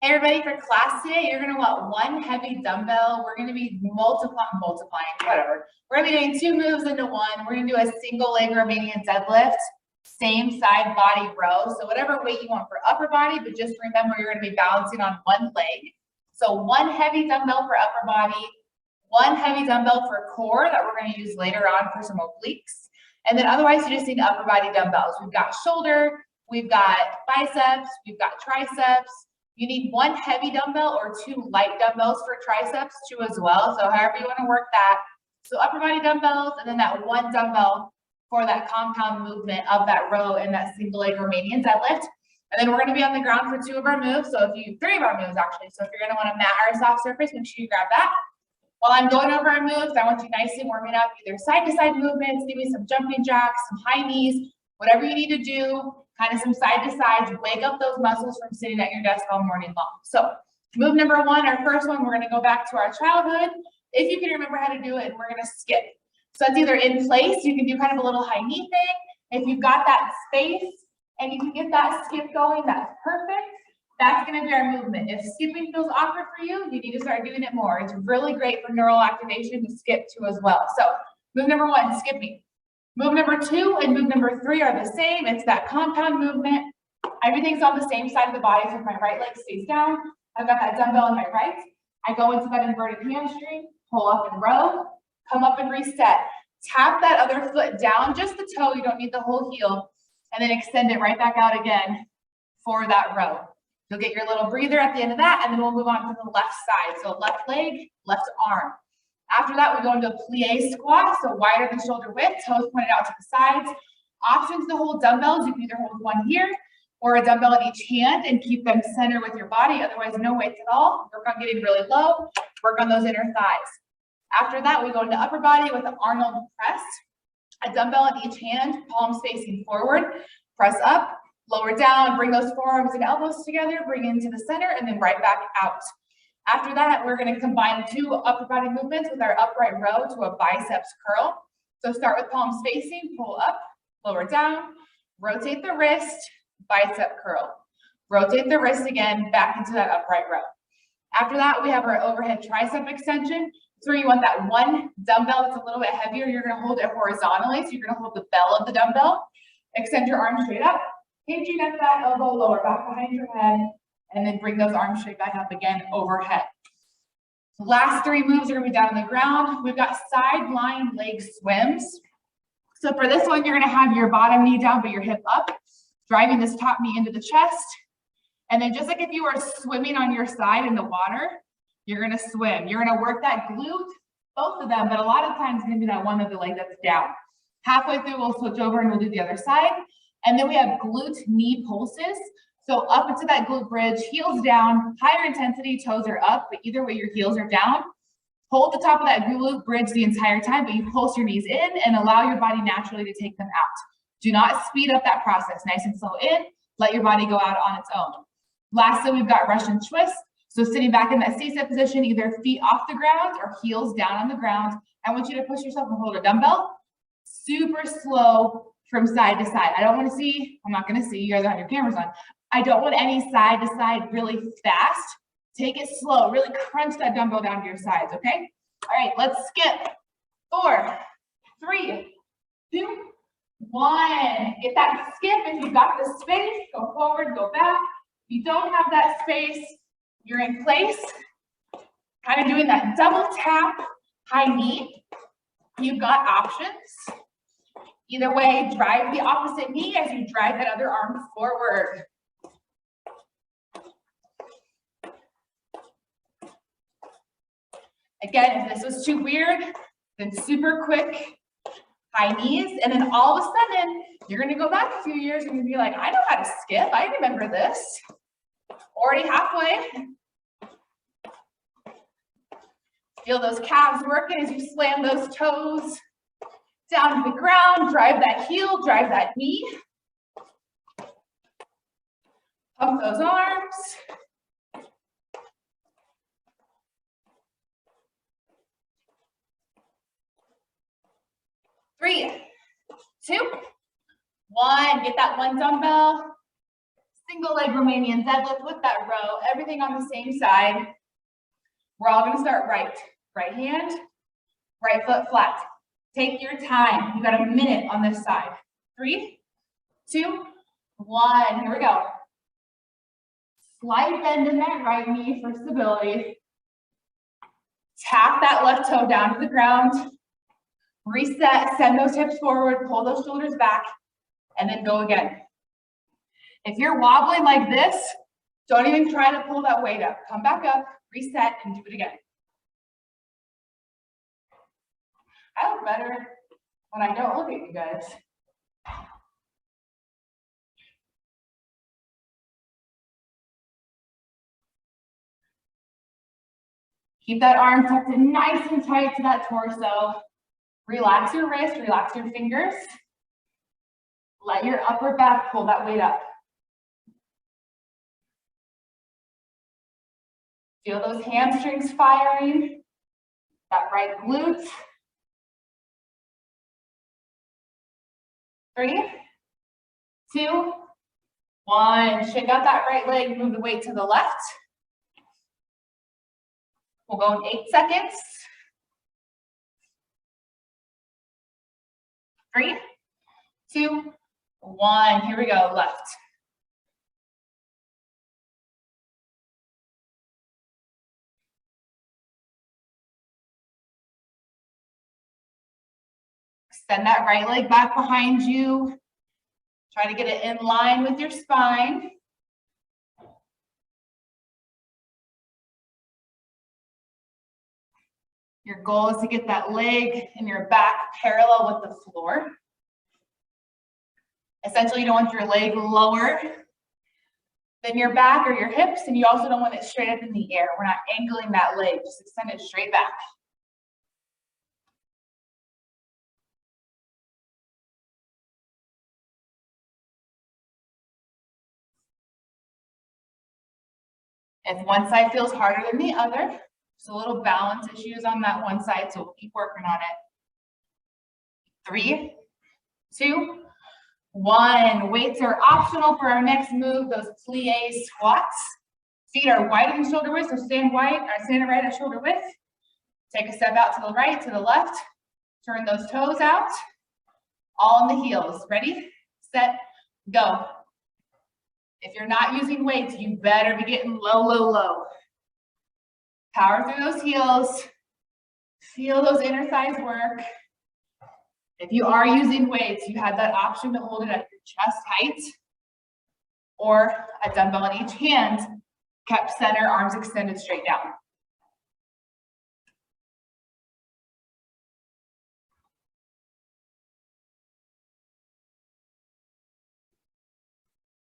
Hey everybody, for class today, you're gonna want one heavy dumbbell. We're gonna be multiplying, whatever. We're gonna be doing two moves into one. We're gonna do a single leg Romanian deadlift, same side body row. So whatever weight you want for upper body, but just remember you're gonna be balancing on one leg. So one heavy dumbbell for upper body, one heavy dumbbell for core that we're gonna use later on for some obliques. And then otherwise you just need upper body dumbbells. We've got shoulder, we've got biceps, we've got triceps. You need one heavy dumbbell or two light dumbbells for triceps too as well. So however you want to work that. So upper body dumbbells and then that one dumbbell for that compound movement of that row and that single leg Romanian deadlift. And then we're going to be on the ground for two of our moves. So three of our moves actually. So if you're going to want to mat or a soft surface, make sure you grab that. While I'm going over our moves, I want you nicely warming up either side to side movements, give me some jumping jacks, some high knees, whatever you need to do. Kind of some side to sides, wake up those muscles from sitting at your desk all morning long. So move number one, our first one, we're going to go back to our childhood. If you can remember how to do it, and we're going to skip. So it's either in place, you can do kind of a little high knee thing. If you've got that space and you can get that skip going, that's perfect. That's going to be our movement. If skipping feels awkward for you, you need to start doing it more. It's really great for neural activation to skip too as well. So move number one, skipping. Move number two and move number three are the same. It's that compound movement. Everything's on the same side of the body, so if my right leg stays down, I've got that dumbbell in my right. I go into that inverted hamstring, pull up and row, come up and reset. Tap that other foot down, just the toe, you don't need the whole heel, and then extend it right back out again for that row. You'll get your little breather at the end of that, and then we'll move on to the left side. So left leg, left arm. After that, we go into a plie squat, so wider than shoulder width, toes pointed out to the sides. Options to hold dumbbells, you can either hold one here or a dumbbell in each hand and keep them center with your body, otherwise no weights at all. Work on getting really low, work on those inner thighs. After that, we go into upper body with an Arnold Press, a dumbbell in each hand, palms facing forward, press up, lower down, bring those forearms and elbows together, bring into the center, and then right back out. After that, we're going to combine two upper body movements with our upright row to a biceps curl. So start with palms facing, pull up, lower down, rotate the wrist, bicep curl. Rotate the wrist again, back into that upright row. After that, we have our overhead tricep extension. So you want that one dumbbell that's a little bit heavier. You're going to hold it horizontally. So you're going to hold the bell of the dumbbell. Extend your arms straight up. Hinging at that elbow lower back behind your head. And then bring those arms straight back up again overhead. Last three moves are going to be down on the ground. We've got sideline leg swims. So for this one, you're going to have your bottom knee down, but your hip up, driving this top knee into the chest. And then just like if you were swimming on your side in the water, you're going to swim. You're going to work that glute, both of them, but a lot of times it's going to be that one of the leg that's down. Halfway through, we'll switch over and we'll do the other side. And then we have glute knee pulses. So up into that glute bridge, heels down, higher intensity, toes are up, but either way your heels are down. Hold the top of that glute bridge the entire time, but you pulse your knees in and allow your body naturally to take them out. Do not speed up that process. Nice and slow in, let your body go out on its own. Lastly, we've got Russian twist. So sitting back in that C-set position, either feet off the ground or heels down on the ground. I want you to push yourself and hold a dumbbell. Super slow from side to side. I don't want to see, I'm not going to see, you guys have your cameras on. I don't want any side to side really fast. Take it slow, really crunch that dumbbell down to your sides, okay? All right, let's skip. 4, 3, 2, 1. Get that skip. If you've got the space, go forward, go back. If you don't have that space, you're in place. Kind of doing that double tap, high knee. You've got options. Either way, drive the opposite knee as you drive that other arm forward. Again, if this was too weird, then super quick, high knees, and then all of a sudden, you're gonna go back a few years and you're gonna be like, I know how to skip, I remember this. Already halfway. Feel those calves working as you slam those toes down to the ground, drive that heel, drive that knee. Pump those arms. 3, 2, 1. Get that one dumbbell. Single leg Romanian deadlift with that row, everything on the same side. We're all gonna start right. Right hand, right foot flat. Take your time. You got a minute on this side. 3, 2, 1. Here we go. Slight bend in that right knee for stability. Tap that left toe down to the ground. Reset, send those hips forward, pull those shoulders back, and then go again. If you're wobbling like this, don't even try to pull that weight up. Come back up, reset, and do it again. I look better when I don't look at you guys. Keep that arm tucked in nice and tight to that torso. Relax your wrist, relax your fingers. Let your upper back pull that weight up. Feel those hamstrings firing, that right glute. 3, 2, 1. Shake out that right leg, move the weight to the left. We'll go in 8 seconds. 3, 2, 1. Here we go, left. Extend that right leg back behind you. Try to get it in line with your spine. Your goal is to get that leg and your back parallel with the floor. Essentially, you don't want your leg lower than your back or your hips, and you also don't want it straight up in the air. We're not angling that leg, just extend it straight back. If one side feels harder than the other, there's a little balance issues on that one side, so we'll keep working on it. 3, 2, 1. Weights are optional for our next move, those plie squats. Feet are wide in shoulder width, so stand right at shoulder width. Take a step out to the right, to the left. Turn those toes out. All on the heels. Ready, set, go. If you're not using weights, you better be getting low, low, low. Power through those heels. Feel those inner thighs work. If you are using weights, you have that option to hold it at your chest height or a dumbbell in each hand, kept center, arms extended straight down.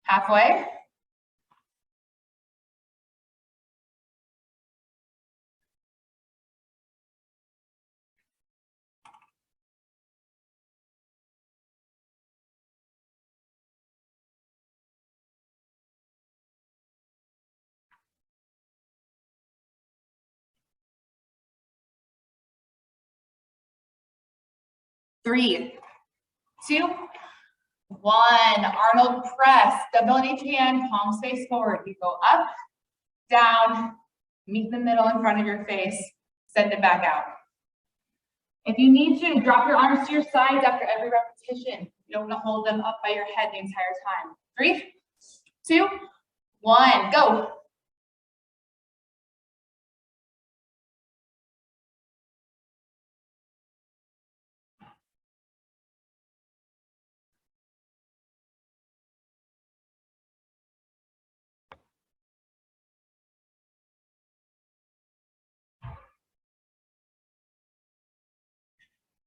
Halfway. Three, 2, 1. Arnold Press. Dumbbell in each hand, palms face forward. You go up, down, meet the middle in front of your face, send it back out. If you need to, drop your arms to your sides after every repetition. You don't want to hold them up by your head the entire time. 3, 2, 1, go.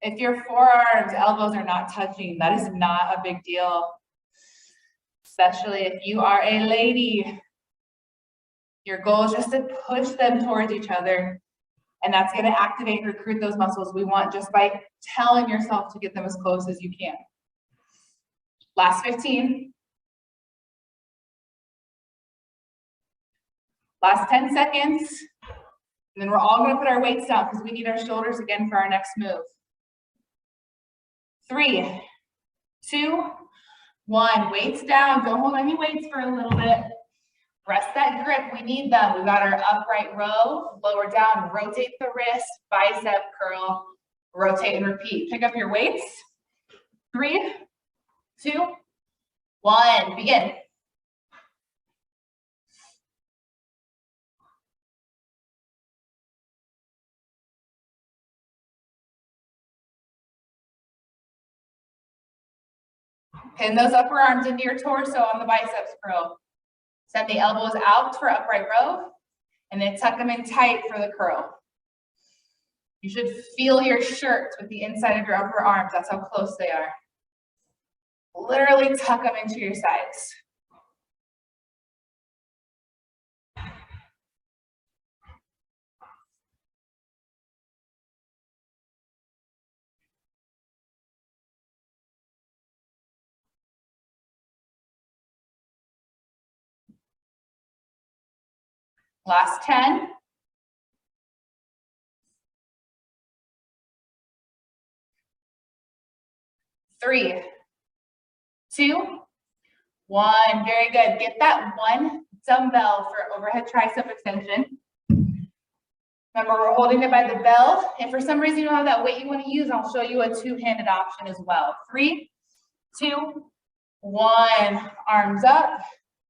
If your forearms, elbows are not touching, that is not a big deal. Especially if you are a lady. Your goal is just to push them towards each other. And that's going to activate and recruit those muscles we want just by telling yourself to get them as close as you can. Last 15. Last 10 seconds. And then we're all going to put our weights down because we need our shoulders again for our next move. 3, 2, 1, weights down, don't hold any weights for a little bit. Rest that grip, we need them. We got our upright row, lower down, rotate the wrist, bicep curl, rotate and repeat. Pick up your weights. 3, 2, 1, begin. Pin those upper arms into your torso on the biceps curl. Send the elbows out for upright row, and then tuck them in tight for the curl. You should feel your shirt with the inside of your upper arms. That's how close they are. Literally tuck them into your sides. Last 10. 3, 2, 1. Very good. Get that 1 dumbbell for overhead tricep extension. Remember, we're holding it by the bell. If for some reason you don't have that weight you want to use, I'll show you a 2-handed option as well. 3, 2, 1. Arms up,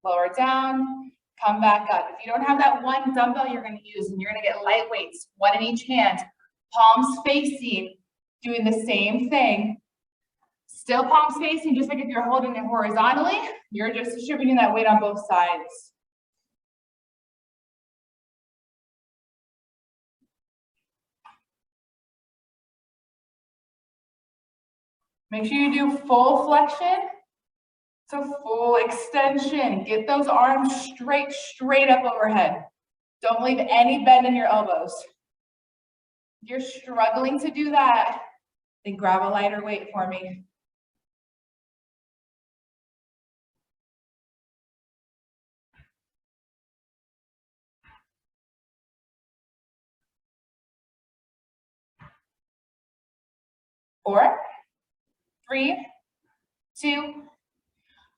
lower down, come back up. If you don't have that 1 dumbbell you're going to use, and you're going to get light weights, 1 in each hand, palms facing, doing the same thing. Still palms facing, just like if you're holding it horizontally, you're just distributing that weight on both sides. Make sure you do full flexion to full extension. Get those arms straight up overhead. Don't leave any bend in your elbows. If you're struggling to do that, then grab a lighter weight for me. Four, 3, 2,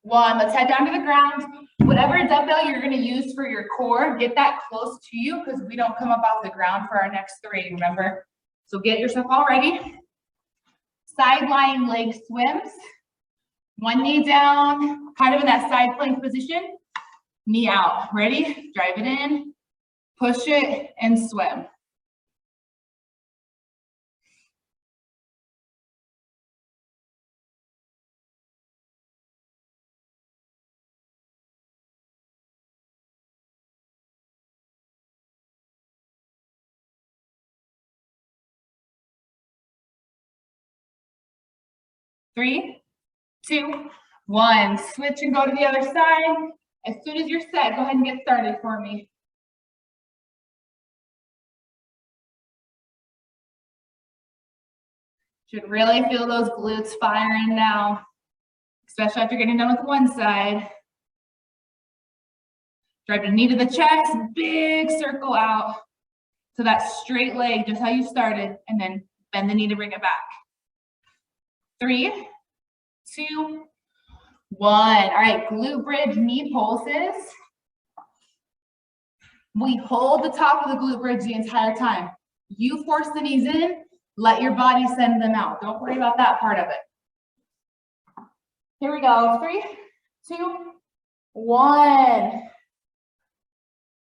1. Let's head down to the ground. Whatever dumbbell you're going to use for your core, get that close to you because we don't come up off the ground for our next 3, remember? So get yourself all ready. Sideline leg swims. 1 knee down, kind of in that side plank position. Knee out. Ready? Drive it in, push it, and swim. Three, 2, 1. Switch and go to the other side. As soon as you're set, go ahead and get started for me. Should really feel those glutes firing now, especially after getting done with one side. Drive the knee to the chest, big circle out. So that straight leg, just how you started, and then bend the knee to bring it back. 3, 2, 1. All right, glute bridge, knee pulses. We hold the top of the glute bridge the entire time. You force the knees in, let your body send them out. Don't worry about that part of it. Here we go. 3, 2, 1.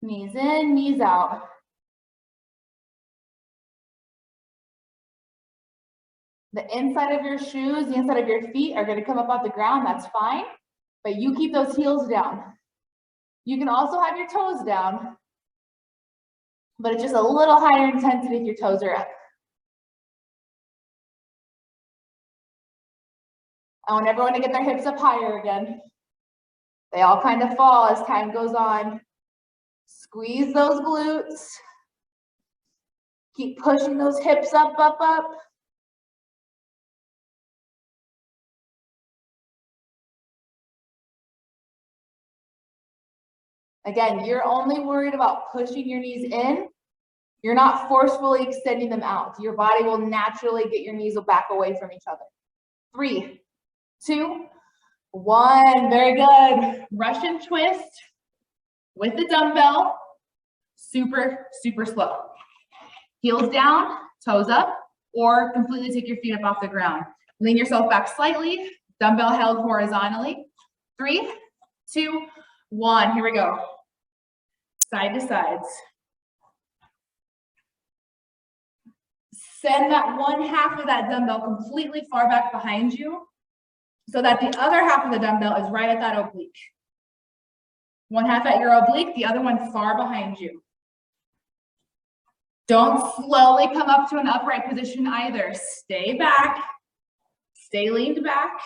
Knees in, knees out. The inside of your shoes, the inside of your feet are going to come up off the ground. That's fine. But you keep those heels down. You can also have your toes down, but it's just a little higher intensity if your toes are up. I want everyone to get their hips up higher again. They all kind of fall as time goes on. Squeeze those glutes. Keep pushing those hips up, up, up. Again, you're only worried about pushing your knees in. You're not forcefully extending them out. Your body will naturally get your knees back away from each other. 3, 2, 1, very good. Russian twist with the dumbbell, super, super slow. Heels down, toes up, or completely take your feet up off the ground. Lean yourself back slightly, dumbbell held horizontally. 3, 2, 1, here we go. Side to sides. Send that one half of that dumbbell completely far back behind you so that the other half of the dumbbell is right at that oblique. One half at your oblique, the other one far behind you. Don't slowly come up to an upright position either. Stay back, stay leaned back.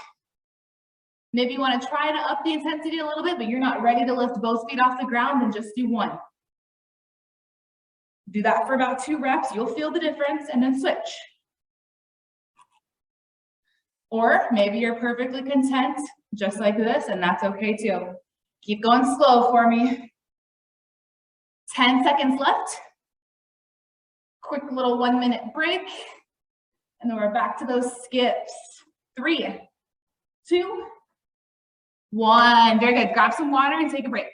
Maybe you want to try to up the intensity a little bit, but you're not ready to lift both feet off the ground, then just do one. Do that for about 2 reps. You'll feel the difference and then switch. Or maybe you're perfectly content just like this, and that's okay too. Keep going slow for me. 10 seconds left. Quick little 1-minute break. And then we're back to those skips. 3, 2, 1. Very good. Grab some water and take a break.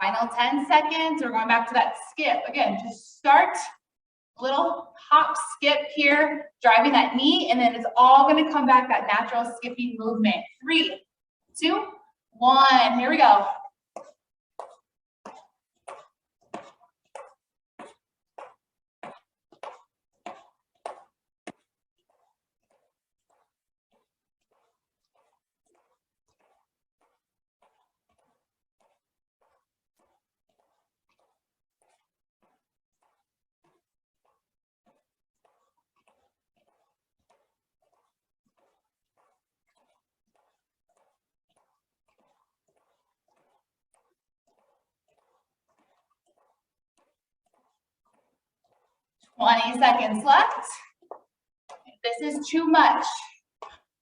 Final 10 seconds. We're going back to that skip. Again, just start, little hop, skip here, driving that knee, and then it's all going to come back, that natural skipping movement. 3, 2, 1. Here we go. Twenty seconds left. If this is too much,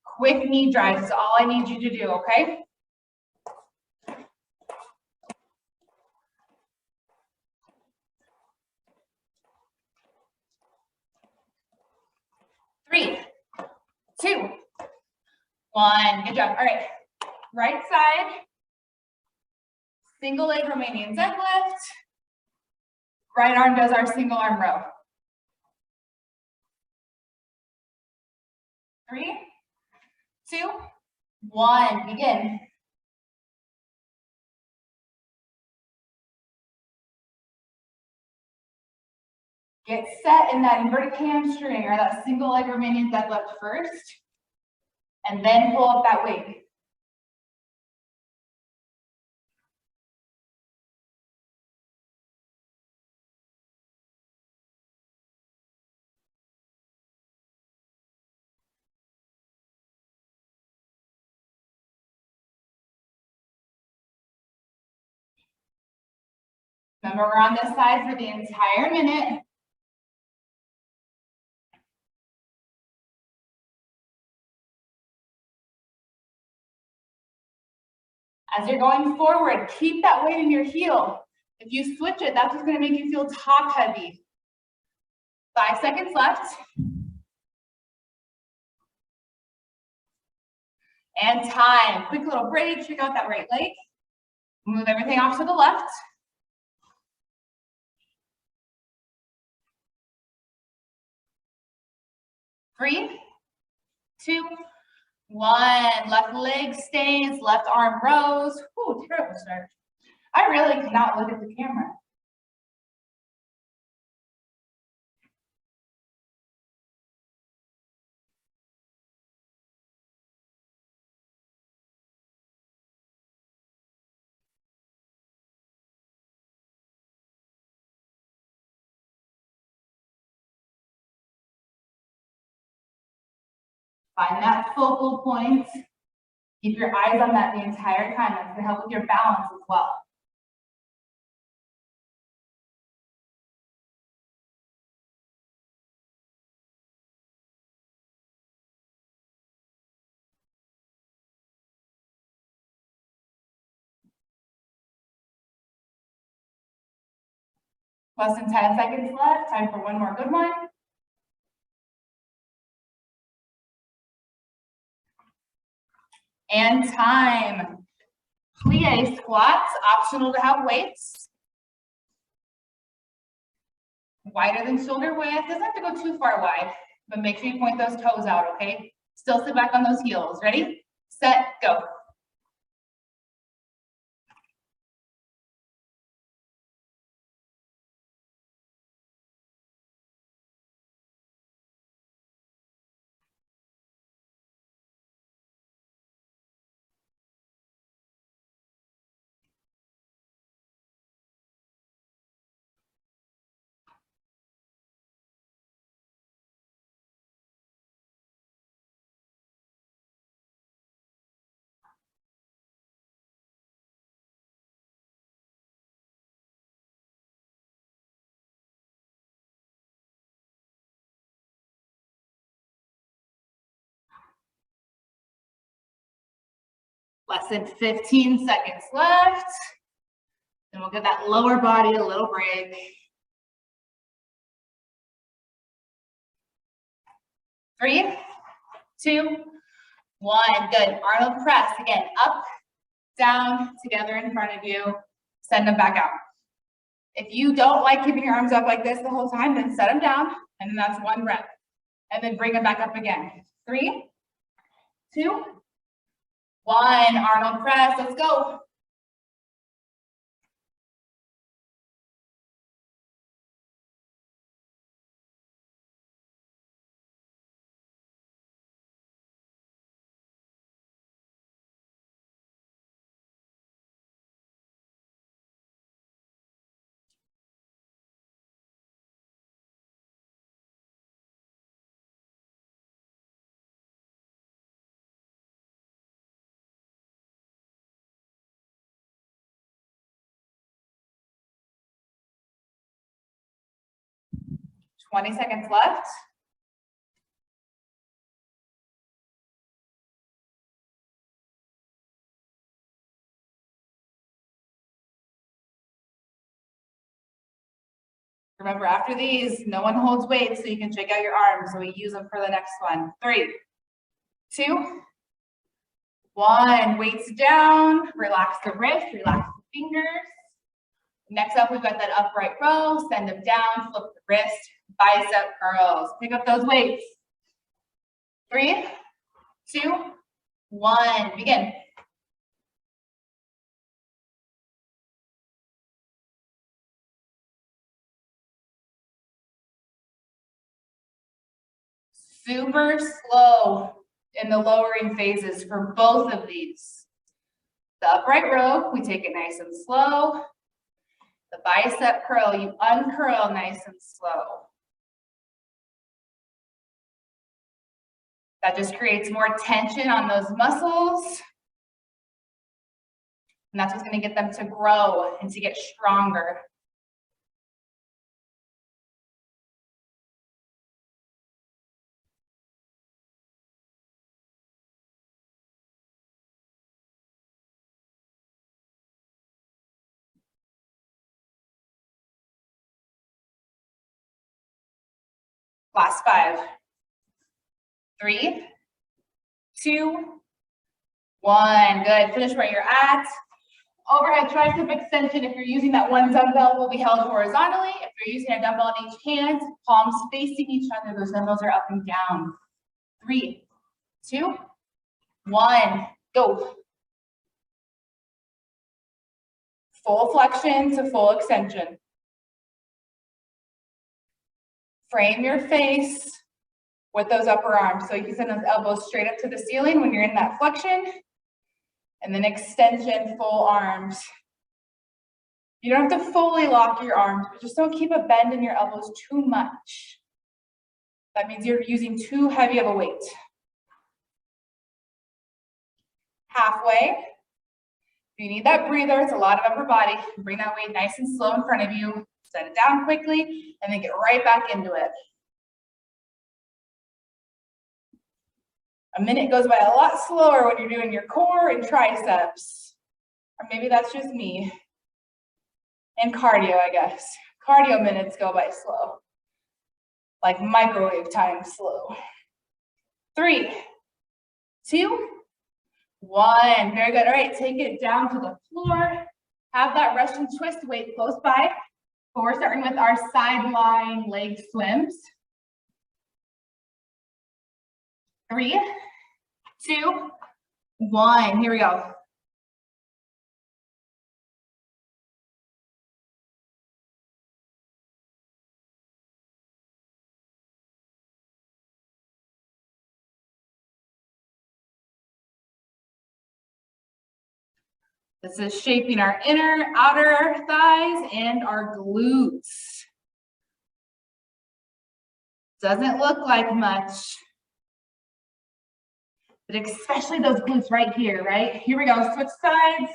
quick knee drives is all I need you to do, okay? Three, 2, 1. Good job. All right. Right side. Single leg Romanian deadlift. Right arm does our single arm row. 3, 2, 1. Begin. Get set in that inverted hamstring or that single leg Romanian deadlift first, and then pull up that weight. Remember, we're on this side for the entire minute. As you're going forward, keep that weight in your heel. If you switch it, that's what's going to make you feel top heavy. 5 seconds left. And time. Quick little break, check out that right leg. Move everything off to the left. Three, 2, 1, left leg stays, left arm rows. Ooh, terrible start. I really cannot look at the camera. Find that focal point. Keep your eyes on that the entire time. That's going to help with your balance as well. Less than 10 seconds left. Time for one more good one. And time. Plie squats, optional to have weights. Wider than shoulder width. Doesn't have to go too far wide, but make sure you point those toes out, okay? Still sit back on those heels. Ready, set, go. Less than 15 seconds left. And we'll give that lower body a little break. 3, 2, 1. Good. Arnold press. Again, up, down, together in front of you. Send them back out. If you don't like keeping your arms up like this the whole time, then set them down. And then that's 1 rep. And then bring them back up again. 3, 2, 1. Arnold press. Let's go. Twenty seconds left. Remember, after these, no one holds weights, so you can shake out your arms, so we use them for the next one. 3, 2, 1. Weights down. Relax the wrist, relax the fingers. Next up, we've got that upright row. Send them down, flip the wrist, bicep curls. Pick up those weights. 3, 2, 1. Begin. Super slow in the lowering phases for both of these. The upright row, we take it nice and slow. The bicep curl, you uncurl nice and slow. That just creates more tension on those muscles. And that's what's going to get them to grow and to get stronger. Last 5. 3, 2, 1. Good. Finish where you're at. Overhead tricep extension. If you're using that one dumbbell, will be held horizontally. If you're using a dumbbell in each hand, palms facing each other. Those dumbbells are up and down. 3, 2, 1, go. Full flexion to full extension. Frame your face with those upper arms. So you can send those elbows straight up to the ceiling when you're in that flexion. And then extension, full arms. You don't have to fully lock your arms, but just don't keep a bend in your elbows too much. That means you're using too heavy of a weight. Halfway. If you need that breather, it's a lot of upper body. Bring that weight nice and slow in front of you. Set it down quickly, and then get right back into it. A minute goes by a lot slower when you're doing your core and triceps. Or maybe that's just me. And cardio, I guess. Cardio minutes go by slow. Like microwave time slow. 3, 2, 1. Very good. All right, take it down to the floor. Have that Russian twist weight close by. But we're starting with our sideline leg swims. 3, 2, 1. Here we go. This is shaping our inner, outer thighs and our glutes. Doesn't look like much, but especially those glutes right here, right? Here we go, switch sides.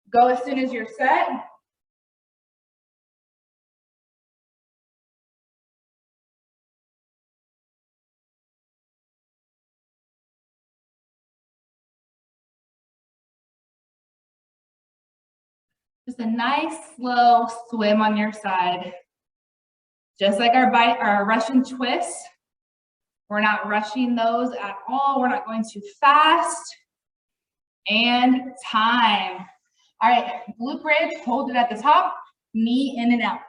Go as soon as you're set. Just a nice, slow swim on your side. Just like our Russian twist. We're not rushing those at all. We're not going too fast. And time. All right, Bloop Bridge, hold it at the top, knee in and out.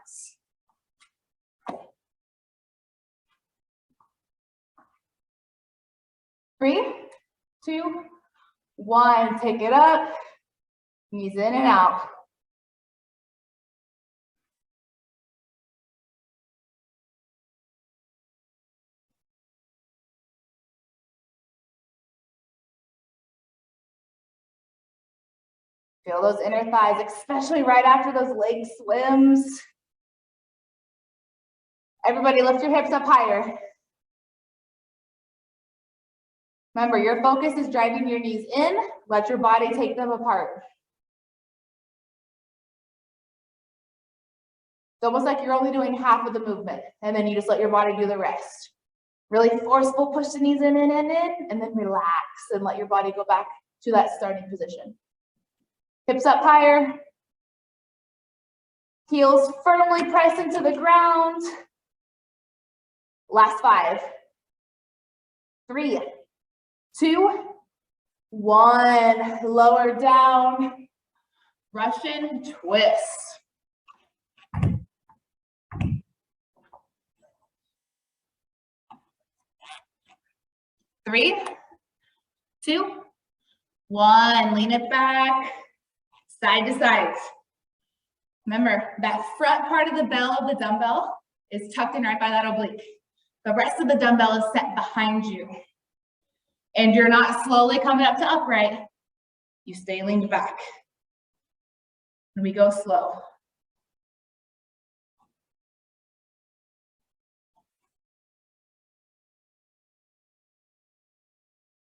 3, 2, 1, take it up, knees in and out. Feel those inner thighs, especially right after those leg swims. Everybody lift your hips up higher. Remember, your focus is driving your knees in. Let your body take them apart. It's almost like you're only doing half of the movement, and then you just let your body do the rest. Really forceful, push the knees in, and then relax and let your body go back to that starting position. Hips up higher. Heels firmly press into the ground. Last 5, 3, 2, 1. Lower down. Russian twist. 3, 2, 1. Lean it back. Side to side. Remember, that front part of the bell of the dumbbell is tucked in right by that oblique. The rest of the dumbbell is set behind you. And you're not slowly coming up to upright. You stay leaned back. And we go slow.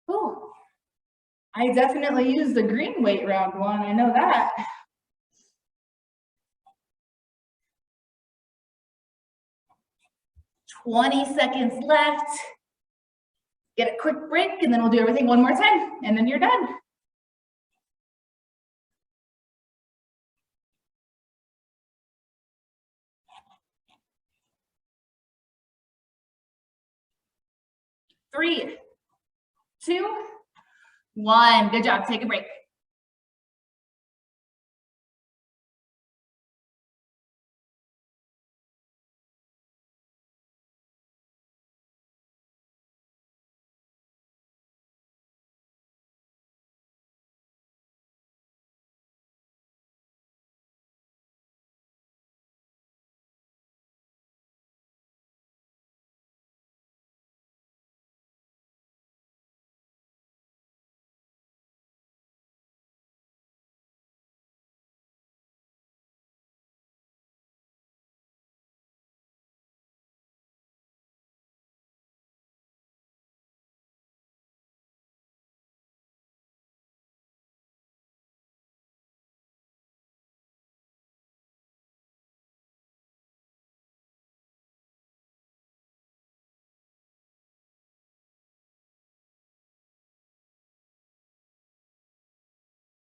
Ooh. I definitely used the green weight round 1, I know that. $20 seconds left. Get a quick break, and then we'll do everything one more time, and then you're done. Three, 2, 1. Good job. Take a break.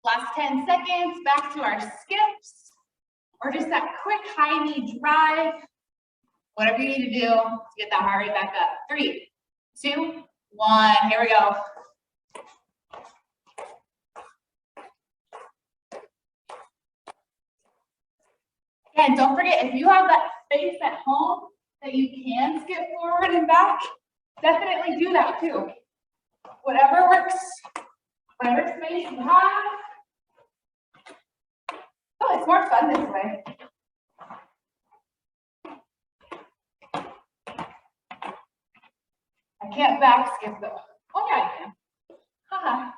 Last 10 seconds, back to our skips, or just that quick high knee drive. Whatever you need to do to get that heart rate back up. 3, 2, 1, here we go. Again, don't forget, if you have that space at home that you can skip forward and back, definitely do that too. Whatever works, whatever space you have. Oh, it's more fun this way. I can't back skip though. Oh yeah, I can. Haha.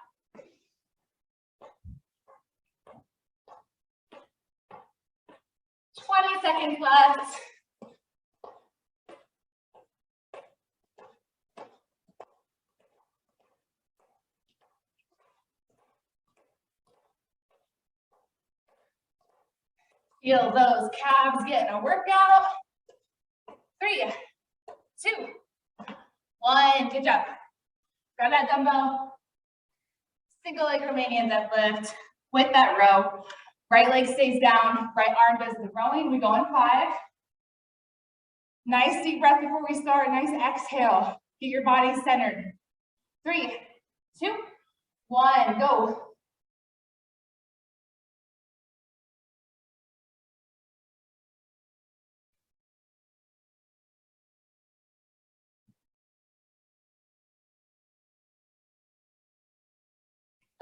-20 seconds left. Feel those calves getting a workout. 3, 2, 1, good job. Grab that dumbbell. Single leg Romanian deadlift with that row. Right leg stays down, right arm does the rowing. We go in 5. Nice deep breath before we start, nice exhale. Get your body centered. 3, 2, 1, go.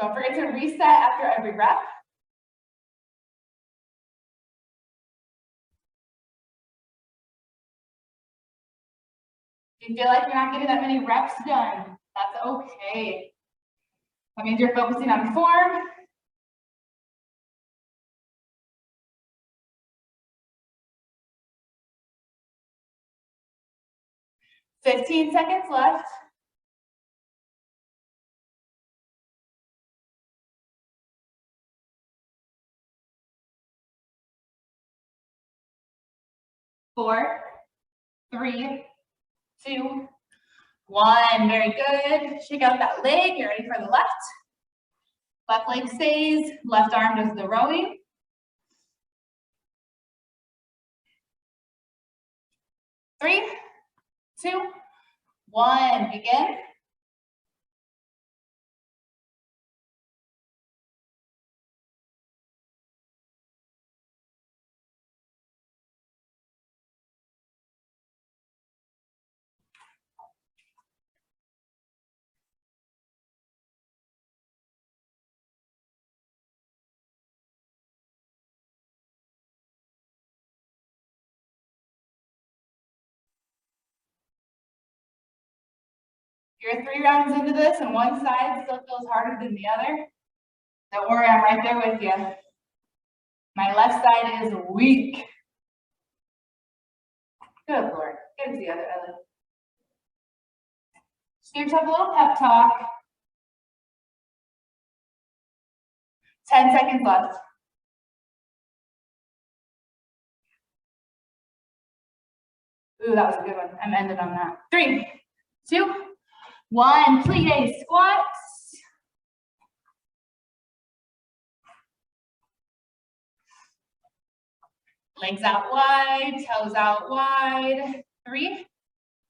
Don't forget to reset after every rep. If you feel like you're not getting that many reps done, that's okay. That means you're focusing on form. $15 seconds left. Four, 3, 2, 1. Very good. Shake out that leg. Get ready for the left. Left leg stays. Left arm does the rowing. 3, 2, 1. Begin. You're 3 rounds into this and one side still feels harder than the other. Don't worry, I'm right there with you. My left side is weak. Good Lord. Get it together, Ellie. Just give yourself a little pep talk. 10 seconds left. Ooh, that was a good one. I'm ended on that. 3, 2, 1. Plie squats. Legs out wide, toes out wide. 3,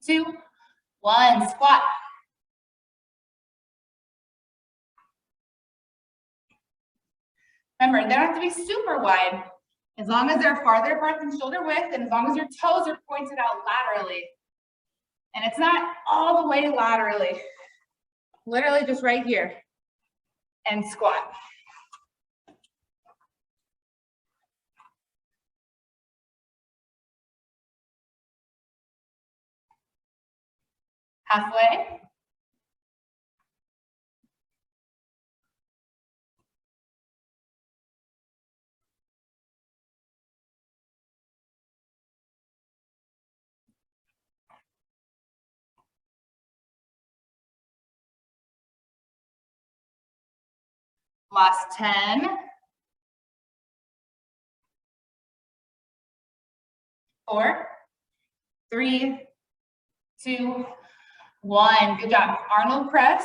2, 1. Squat. Remember, they don't have to be super wide. As long as they're farther apart than shoulder width, and as long as your toes are pointed out laterally. And it's not all the way laterally. Literally just right here. And squat. Halfway. Last 10. 4, 3, 2, 1. Good job. Arnold Press.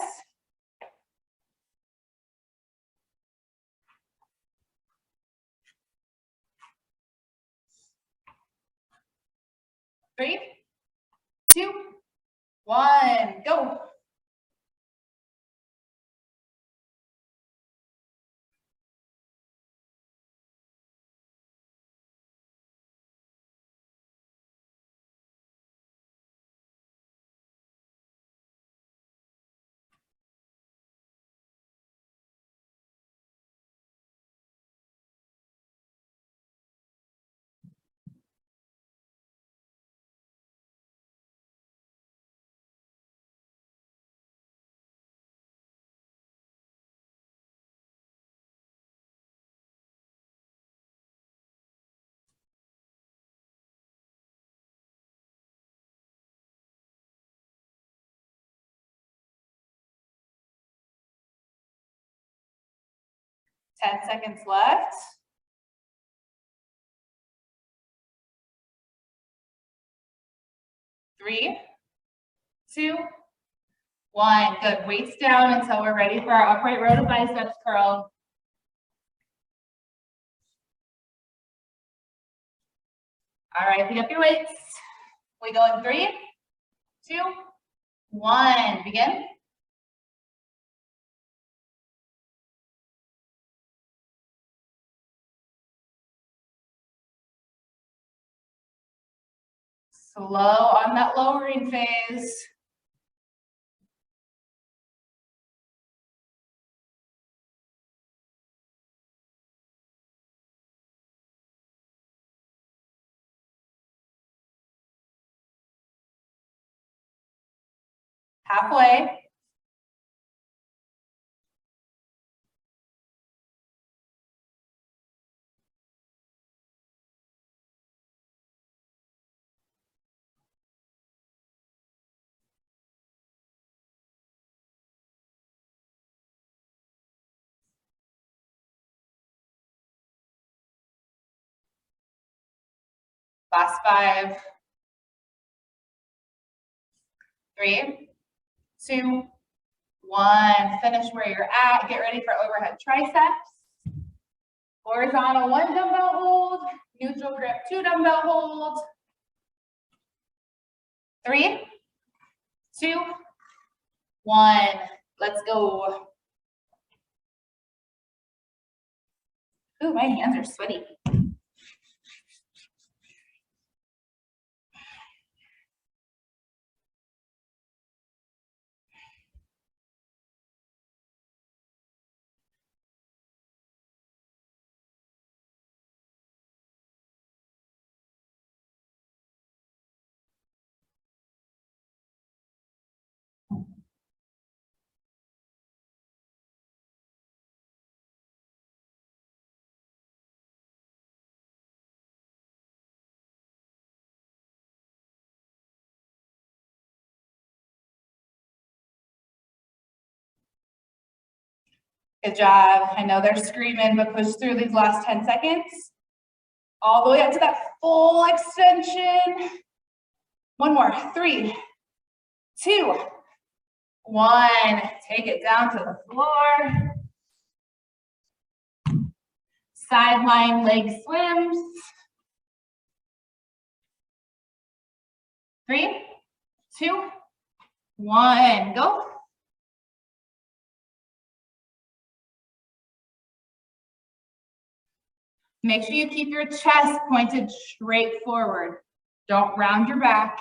3, 2, 1, go. Ten seconds left. 3, 2, 1. Good. Weights down until we're ready for our upright row to biceps curl. All right, pick up your weights. We go in 3, 2, 1. Begin. Slow on that lowering phase. Halfway. Last 5, 3, 2, 1. Finish where you're at. Get ready for overhead triceps. Horizontal 1 dumbbell hold. Neutral grip 2 dumbbell hold. 3, 2, 1. Let's go. Ooh, my hands are sweaty. Good job. I know they're screaming, but push through these last 10 seconds. All the way up to that full extension. One more. 3, 2, 1. Take it down to the floor. Sideline leg swims. 3, 2, 1. Go. Make sure you keep your chest pointed straight forward. Don't round your back.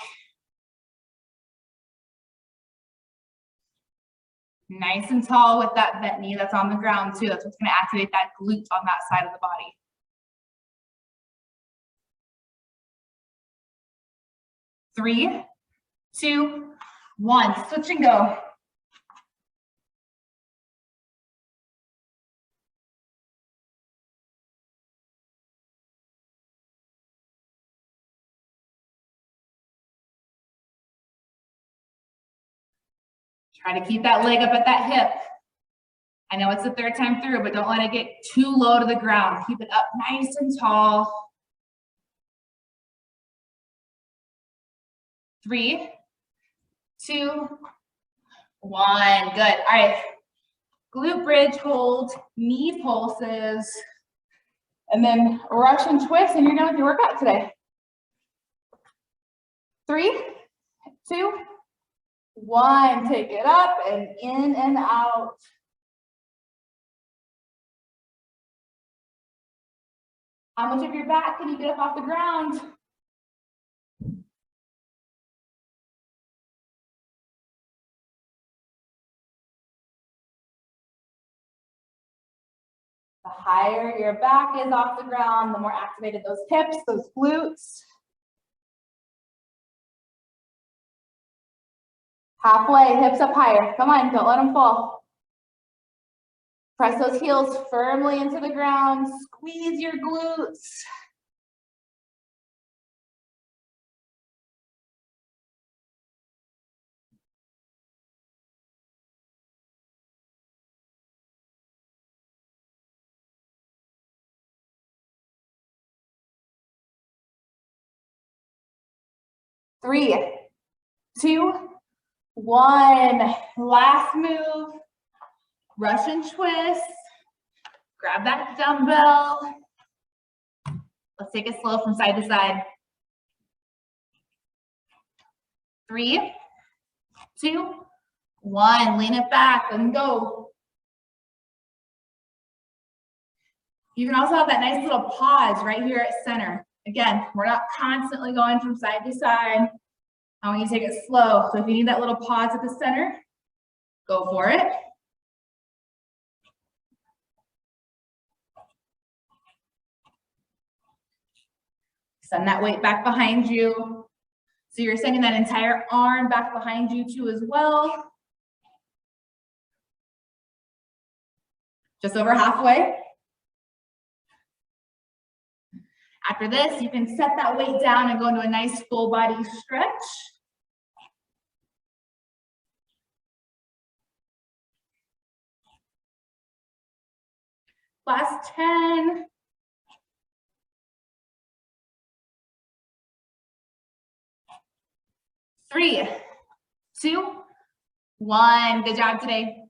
Nice and tall with that bent knee that's on the ground too. That's what's going to activate that glute on that side of the body. 3, 2, 1. Switch and go. Try to keep that leg up at that hip. I know it's the 3rd time through, but don't let it get too low to the ground. Keep it up nice and tall. 3, 2, 1. Good. All right. Glute bridge hold, knee pulses, and then Russian twist, and you're done with your workout today. 3, 2, 1. Take it up and in and out. How much of your back can you get up off the ground? The higher your back is off the ground, the more activated those hips, those glutes. Halfway, hips up higher. Come on, don't let them fall. Press those heels firmly into the ground. Squeeze your glutes. Three, 2, 1. Last move. Russian twist. Grab that dumbbell. Let's take it slow from side to side. 3, 2, 1. Lean it back and go. You can also have that nice little pause right here at center. Again, we're not constantly going from side to side. I want you to take it slow. So if you need that little pause at the center, go for it. Send that weight back behind you. So you're sending that entire arm back behind you too as well. Just over halfway. After this, you can set that weight down and go into a nice full body stretch. Last 10. 3, 2, 1. Good job today.